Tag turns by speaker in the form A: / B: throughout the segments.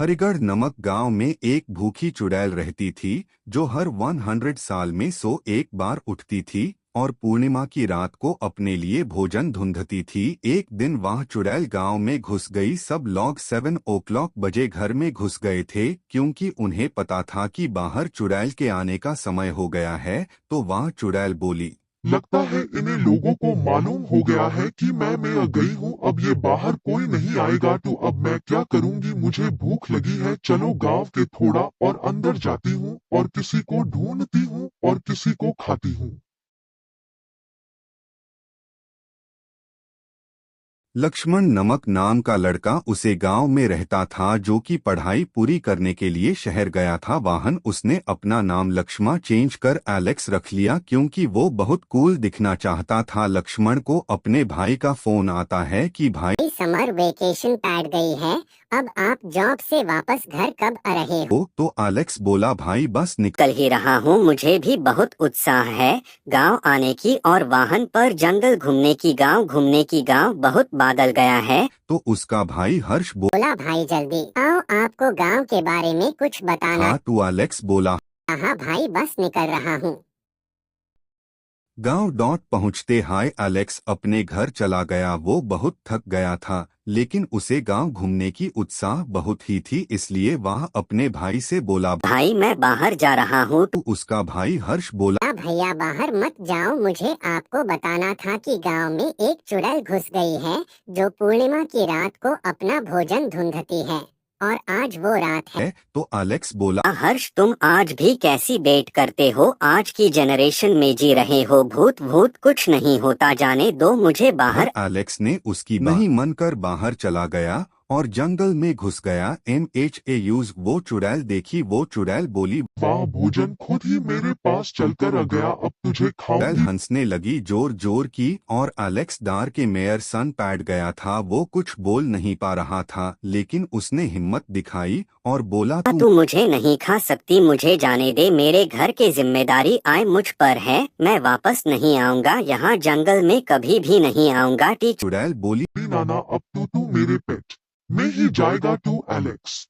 A: हरिगढ़ नमक गांव में एक भूखी चुड़ैल रहती थी जो हर 100 साल में 101 बार उठती थी और पूर्णिमा की रात को अपने लिए भोजन ढूंढती थी। एक दिन वह चुड़ैल गांव में घुस गई। सब लोग 7 o'clock बजे घर में घुस गए थे क्योंकि उन्हें पता था कि बाहर चुड़ैल के आने का समय हो गया है। तो वह चुड़ैल बोली,
B: लगता है इन्हें लोगों को मालूम हो गया है कि मैं आ गई हूँ। अब ये बाहर कोई नहीं आएगा तो अब मैं क्या करूँगी। मुझे भूख लगी है। चलो गांव के थोड़ा और अंदर जाती हूँ और किसी को ढूंढती हूँ और किसी को खाती हूँ।
A: लक्ष्मण नमक नाम का लड़का उसे गांव में रहता था जो कि पढ़ाई पूरी करने के लिए शहर गया था। वाहन उसने अपना नाम लक्ष्मण चेंज कर एलेक्स रख लिया क्योंकि वो बहुत कूल दिखना चाहता था। लक्ष्मण को अपने भाई का फोन आता है कि भाई
C: समर वेकेशन पैड गई है। अब आप जॉब से वापस घर कब आ रहे हो?
A: तो एलेक्स बोला, भाई बस
C: निकल ही रहा हूँ। मुझे भी बहुत उत्साह है गांव आने की और वाहन पर जंगल घूमने की। गांव घूमने की। गांव बहुत बादल गया है।
A: तो उसका भाई हर्ष
C: बोला, भाई जल्दी आओ, आपको गांव के बारे में कुछ बताना।
A: हाँ तो एलेक्स बोला,
C: हाँ भाई बस निकल रहा हूँ।
A: गांव डॉट पहुंचते हाय एलेक्स अपने घर चला गया। वो बहुत थक गया था लेकिन उसे गांव घूमने की उत्साह बहुत ही थी, इसलिए वह अपने भाई से बोला,
C: भाई मैं बाहर जा रहा हूँ।
A: तो उसका भाई हर्ष बोला,
C: भैया बाहर मत जाओ, मुझे आपको बताना था कि गांव में एक चुड़ैल घुस गई है जो पूर्णिमा की रात को अपना भोजन ढूंढती है और आज वो रात है।
A: तो एलेक्स बोला,
C: हर्ष तुम आज भी कैसी बेट करते हो? आज की जनरेशन में जी रहे हो। भूत भूत कुछ नहीं होता, जाने दो मुझे बाहर।
A: एलेक्स ने उसकी नहीं मानकर बाहर चला गया और जंगल में घुस गया। MHAUs वो चुड़ैल देखी। वो चुड़ैल बोली,
B: वाह, भोजन खुद ही मेरे पास चलकर आ गया। अब तुझे
A: चुड़ैल
B: खाऊंगी।
A: हंसने लगी जोर जोर की और एलेक्स डार के मेयर सन पैड गया था। वो कुछ बोल नहीं पा रहा था लेकिन उसने हिम्मत दिखाई और बोला,
C: तू मुझे नहीं खा सकती, मुझे जाने दे। मेरे घर की जिम्मेदारी आए मुझ पर है। मैं वापस नहीं आऊंगा, यहाँ जंगल में कभी भी नहीं आऊंगा।
A: चुड़ैल बोली,
B: नाना अब तू मेरे पेट में ही जाएगा तू एलेक्स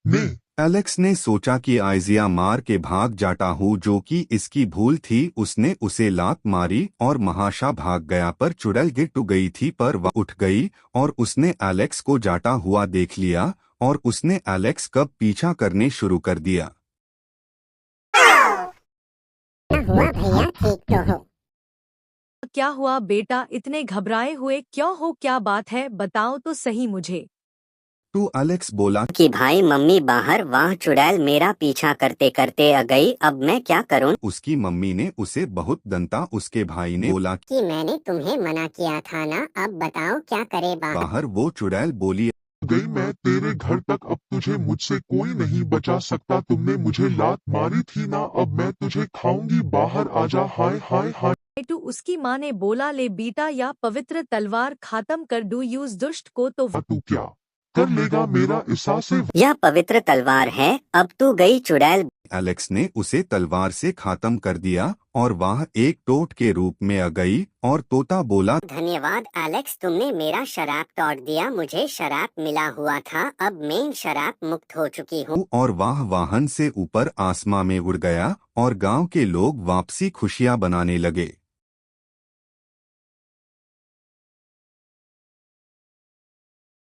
B: ने।
A: एलेक्स ने सोचा कि आइजिया मार के भाग जाता हूँ, जो कि इसकी भूल थी। उसने उसे लात मारी और महाशा भाग गया पर चुड़ैल गिर गई थी पर वह उठ गई और उसने एलेक्स को जाता हुआ देख लिया और उसने एलेक्स का पीछा करने शुरू कर दिया।
C: हुआ भैया, ठीक तो हो?
D: क्या हुआ बेटा, इतने घबराए हुए क्यों हो? क्या बात है, बताओ तो सही मुझे।
A: तो एलेक्स बोला
C: कि भाई मम्मी बाहर, वह चुड़ैल मेरा पीछा करते करते आ गई। अब मैं क्या करूं?
A: उसकी मम्मी ने उसे बहुत दंता। उसके भाई ने बोला
C: कि मैंने तुम्हें मना किया था ना, अब बताओ क्या करे
A: बाहर। वो चुड़ैल बोली,
B: गई मैं तेरे घर तक। अब तुझे मुझसे कोई नहीं बचा सकता। तुमने मुझे लात मारी थी ना, अब मैं तुझे खाऊंगी। बाहर आजा। हाय हाय हाय।
D: बेटू उसकी माँ ने बोला, ले बेटा या पवित्र तलवार खत्म कर दू यूज दुष्ट को। तो
B: तू क्या कर लेगा मेरा एहसास है।
C: यह पवित्र तलवार है। अब तू गई चुड़ैल।
A: एलेक्स ने उसे तलवार से खत्म कर दिया और वह एक टोट के रूप में आ गई और तोता बोला,
C: धन्यवाद एलेक्स, तुमने मेरा शराब तोड़ दिया। मुझे शराब मिला हुआ था, अब मैं शराब मुक्त हो चुकी हूँ।
A: और वह वाहन से ऊपर आसमां में उड़ गया और गांव के लोग वापसी खुशियां बनाने लगे।